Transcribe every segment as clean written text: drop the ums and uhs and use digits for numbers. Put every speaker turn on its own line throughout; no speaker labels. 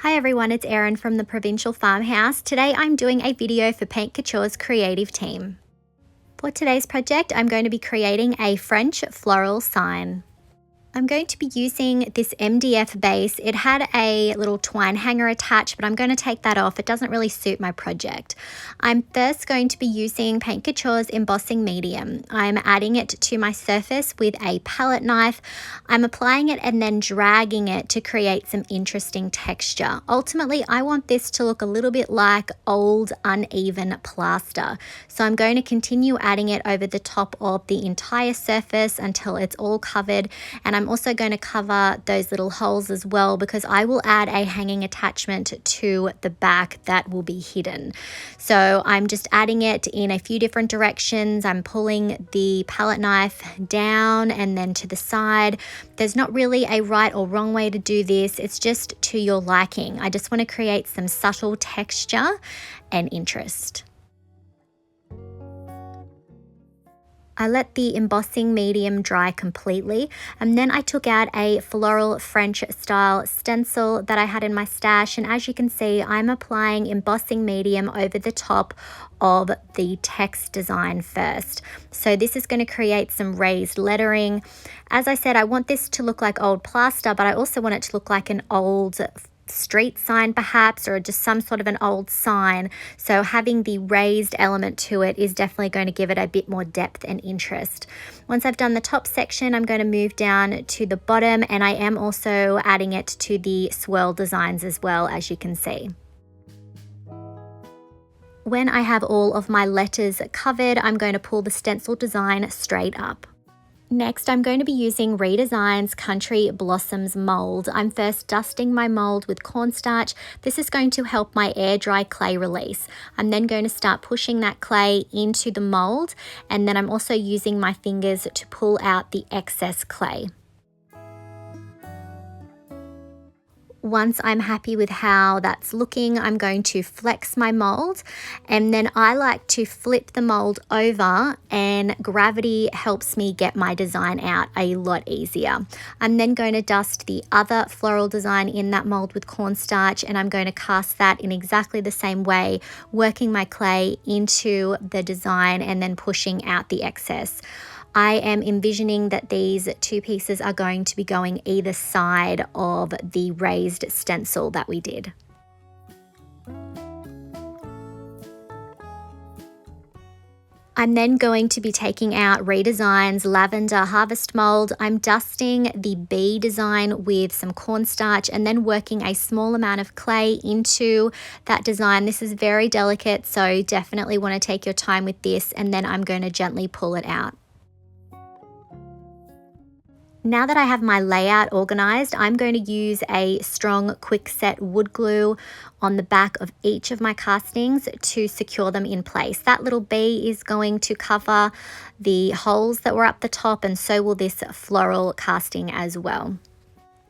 Hi everyone, it's Erin from the Provincial Farmhouse. Today I'm doing a video for Paint Couture's creative team. For today's project, I'm going to be creating a French floral sign. I'm going to be using this MDF base. It had a little twine hanger attached, but I'm going to take that off. It doesn't really suit my project. I'm first going to be using Paint Couture's Embossing Medium. I'm adding it to my surface with a palette knife. I'm applying it and then dragging it to create some interesting texture. Ultimately, I want this to look a little bit like old, uneven plaster. So I'm going to continue adding it over the top of the entire surface until it's all covered, and I'm also going to cover those little holes as well because I will add a hanging attachment to the back that will be hidden. So I'm just adding it in a few different directions. I'm pulling the palette knife down and then to the side. There's not really a right or wrong way to do this. It's just to your liking. I just want to create some subtle texture and interest. I let the embossing medium dry completely, and then I took out a floral French style stencil that I had in my stash, and as you can see, I'm applying embossing medium over the top of the text design first. So this is going to create some raised lettering. As I said, I want this to look like old plaster, but I also want it to look like an old street sign perhaps, or just some sort of an old sign. So having the raised element to it is definitely going to give it a bit more depth and interest. Once I've done the top section, I'm going to move down to the bottom, and I am also adding it to the swirl designs as well, as you can see. When I have all of my letters covered, I'm going to pull the stencil design straight up. Next, I'm going to be using Redesign's Country Blossoms mold. I'm first dusting my mold with cornstarch. This is going to help my air dry clay release. I'm then going to start pushing that clay into the mold, and then I'm also using my fingers to pull out the excess clay. Once I'm happy with how that's looking, I'm going to flex my mold, and then I like to flip the mold over, and gravity helps me get my design out a lot easier. I'm then going to dust the other floral design in that mold with cornstarch, and I'm going to cast that in exactly the same way, working my clay into the design and then pushing out the excess. I am envisioning that these two pieces are going to be going either side of the raised stencil that we did. I'm then going to be taking out Redesign's Lavender Harvest mold. I'm dusting the bee design with some cornstarch and then working a small amount of clay into that design. This is very delicate, so definitely want to take your time with this, and then I'm going to gently pull it out. Now that I have my layout organized, I'm going to use a strong quickset wood glue on the back of each of my castings to secure them in place. That little bee is going to cover the holes that were up the top, and so will this floral casting as well.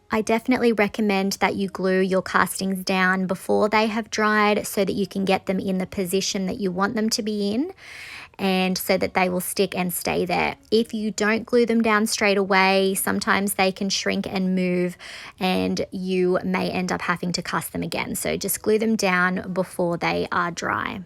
I definitely recommend that you glue your castings down before they have dried so that you can get them in the position that you want them to be in, and so that they will stick and stay there. If you don't glue them down straight away, sometimes they can shrink and move, and you may end up having to cast them again. So just glue them down before they are dry.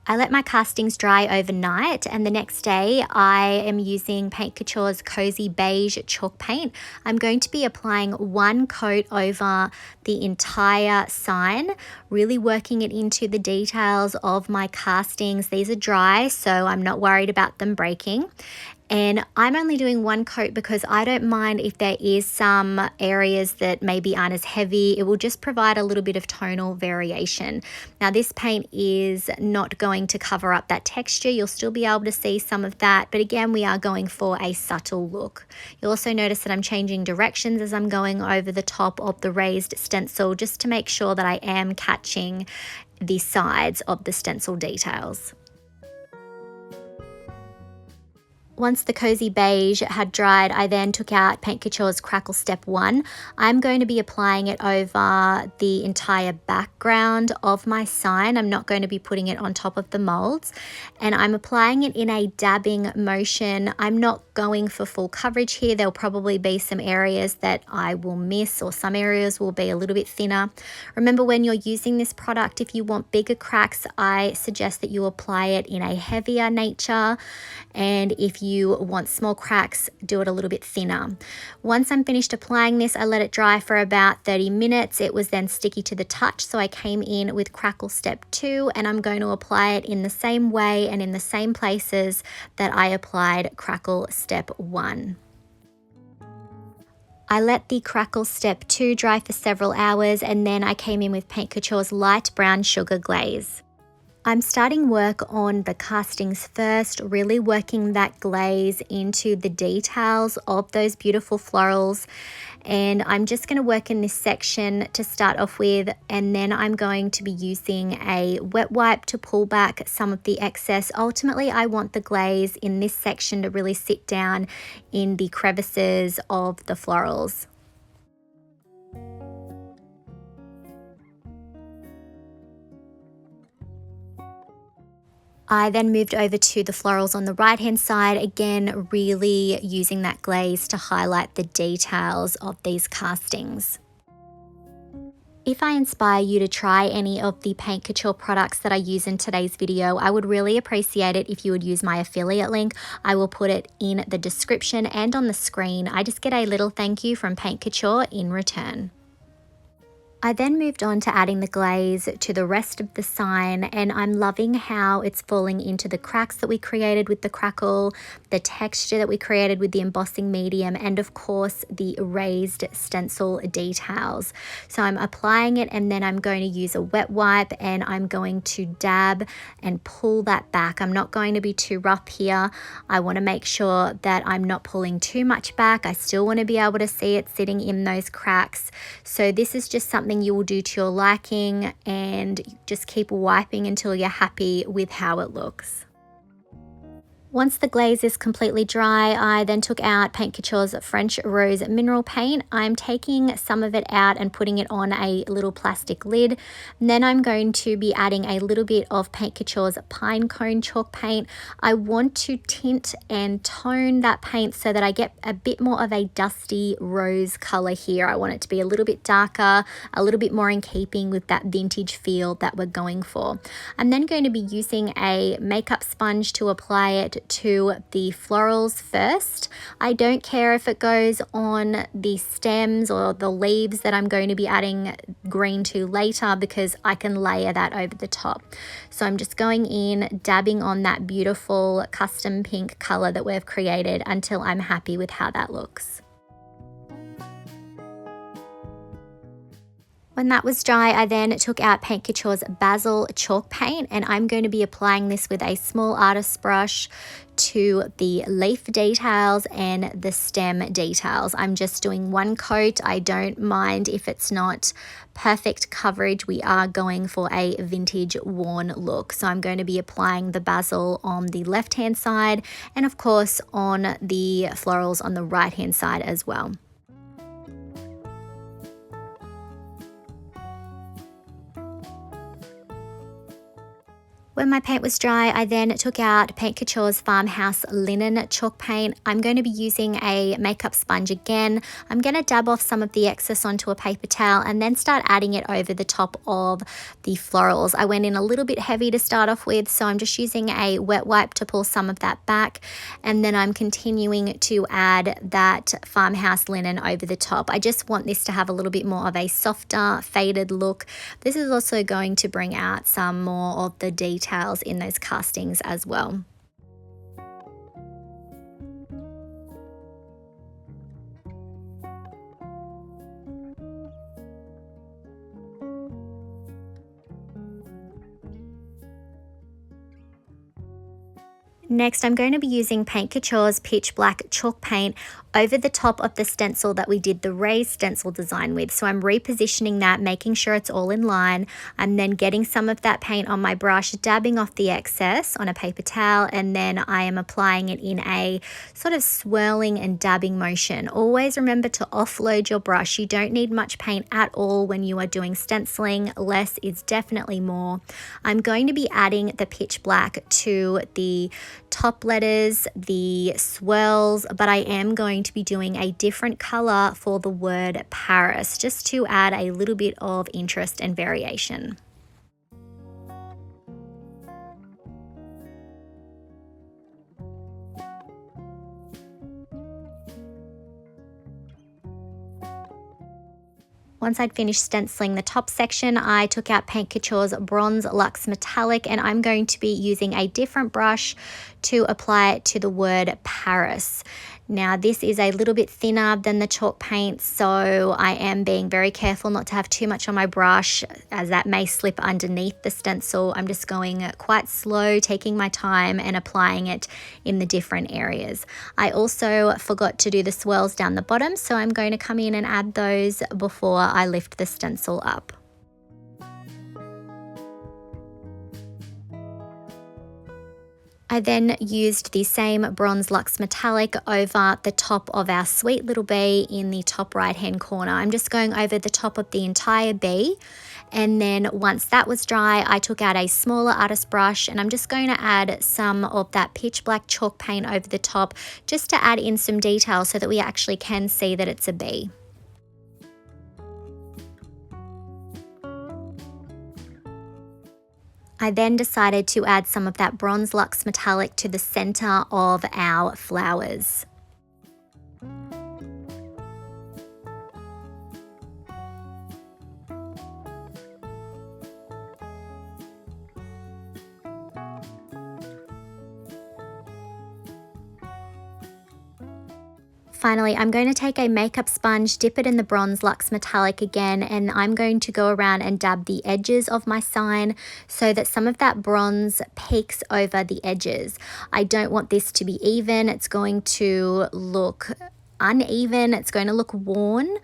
I let my castings dry overnight, and the next day I am using Paint Couture's Cozy Beige chalk paint. I'm going to be applying one coat over the entire sign, really working it into the details of my castings. These are dry, so I'm not worried about them breaking. And I'm only doing one coat because I don't mind if there is some areas that maybe aren't as heavy. It will just provide a little bit of tonal variation. Now this paint is not going to cover up that texture. You'll still be able to see some of that, but again, we are going for a subtle look. You'll also notice that I'm changing directions as I'm going over the top of the raised stencil, just to make sure that I am catching the sides of the stencil details. Once the Cozy Beige had dried, I then took out Paint Couture's Crackle Step 1. I'm going to be applying it over the entire background of my sign. I'm not going to be putting it on top of the molds. And I'm applying it in a dabbing motion. I'm not going for full coverage here. There'll probably be some areas that I will miss, or some areas will be a little bit thinner. Remember, when you're using this product, if you want bigger cracks, I suggest that you apply it in a heavier nature. And if you want small cracks, do it a little bit thinner. Once I'm finished applying this, I let it dry for about 30 minutes. It was then sticky to the touch, so I came in with Crackle Step 2, and I'm going to apply it in the same way and in the same places that I applied Crackle Step 1. I let the Crackle Step 2 dry for several hours, and then I came in with Paint Couture's Light Brown Sugar Glaze. I'm starting work on the castings first, really working that glaze into the details of those beautiful florals. And I'm just going to work in this section to start off with, and then I'm going to be using a wet wipe to pull back some of the excess. Ultimately, I want the glaze in this section to really sit down in the crevices of the florals. I then moved over to the florals on the right hand side, again really using that glaze to highlight the details of these castings. If I inspire you to try any of the Paint Couture products that I use in today's video, I would really appreciate it if you would use my affiliate link. I will put it in the description and on the screen. I just get a little thank you from Paint Couture in return. I then moved on to adding the glaze to the rest of the sign, and I'm loving how it's falling into the cracks that we created with the Crackle, the texture that we created with the Embossing Medium, and of course the raised stencil details. So I'm applying it, and then I'm going to use a wet wipe, and I'm going to dab and pull that back. I'm not going to be too rough here. I want to make sure that I'm not pulling too much back. I still want to be able to see it sitting in those cracks. So this is just something you will do to your liking, and just keep wiping until you're happy with how it looks. Once the glaze is completely dry, I then took out Paint Couture's French Rose Mineral Paint. I'm taking some of it out and putting it on a little plastic lid. And then I'm going to be adding a little bit of Paint Couture's Pinecone chalk paint. I want to tint and tone that paint so that I get a bit more of a dusty rose color here. I want it to be a little bit darker, a little bit more in keeping with that vintage feel that we're going for. I'm then going to be using a makeup sponge to apply it to the florals first. I don't care if it goes on the stems or the leaves that I'm going to be adding green to later, because I can layer that over the top. So I'm just going in, dabbing on that beautiful custom pink color that we've created until I'm happy with how that looks. When that was dry, I then took out Paint Couture's Basil chalk paint, and I'm going to be applying this with a small artist's brush to the leaf details and the stem details. I'm just doing one coat. I don't mind if it's not perfect coverage. We are going for a vintage worn look. So I'm going to be applying the basil on the left hand side, and of course on the florals on the right hand side as well. When my paint was dry, I then took out Paint Couture's Farmhouse Linen Chalk Paint. I'm going to be using a makeup sponge again. I'm going to dab off some of the excess onto a paper towel and then start adding it over the top of the florals. I went in a little bit heavy to start off with, so I'm just using a wet wipe to pull some of that back, and then I'm continuing to add that Farmhouse Linen over the top. I just want this to have a little bit more of a softer, faded look. This is also going to bring out some more of the details in those castings as well. Next, I'm going to be using Paint Couture's Pitch Black Chalk Paint over the top of the stencil that we did the raised stencil design with. So I'm repositioning that, making sure it's all in line. I'm then getting some of that paint on my brush, dabbing off the excess on a paper towel, and then I am applying it in a sort of swirling and dabbing motion. Always remember to offload your brush. You don't need much paint at all when you are doing stenciling. Less is definitely more. I'm going to be adding the pitch black to the top letters, the swirls, but I am going to be doing a different color for the word Paris, just to add a little bit of interest and variation. Once I'd finished stenciling the top section, I took out Paint Couture's Bronze Lux Metallic, and I'm going to be using a different brush to apply it to the word Paris. Now this is a little bit thinner than the chalk paint, so I am being very careful not to have too much on my brush, as that may slip underneath the stencil. I'm just going quite slow, taking my time and applying it in the different areas. I also forgot to do the swirls down the bottom, so I'm going to come in and add those before I lift the stencil up. I then used the same Bronze Lux Metallic over the top of our sweet little bee in the top right hand corner. I'm just going over the top of the entire bee, and then once that was dry, I took out a smaller artist brush and I'm just going to add some of that pitch black chalk paint over the top, just to add in some detail so that we actually can see that it's a bee. I then decided to add some of that Bronze Lux Metallic to the center of our flowers. Finally, I'm going to take a makeup sponge, dip it in the Bronze Lux Metallic again, and I'm going to go around and dab the edges of my sign so that some of that bronze peeks over the edges. I don't want this to be even. It's going to look uneven, it's going to look worn,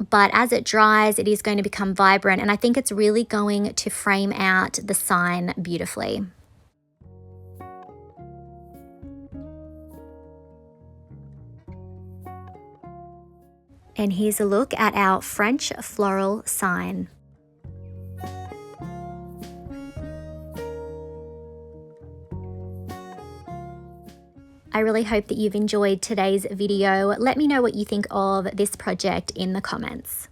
but as it dries, it is going to become vibrant, and I think it's really going to frame out the sign beautifully. And here's a look at our French floral sign. I really hope that you've enjoyed today's video. Let me know what you think of this project in the comments.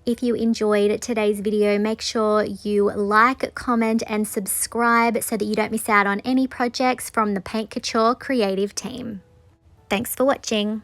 If you enjoyed today's video, make sure you like, comment, and subscribe so that you don't miss out on any projects from the Paint Couture creative team. Thanks for watching.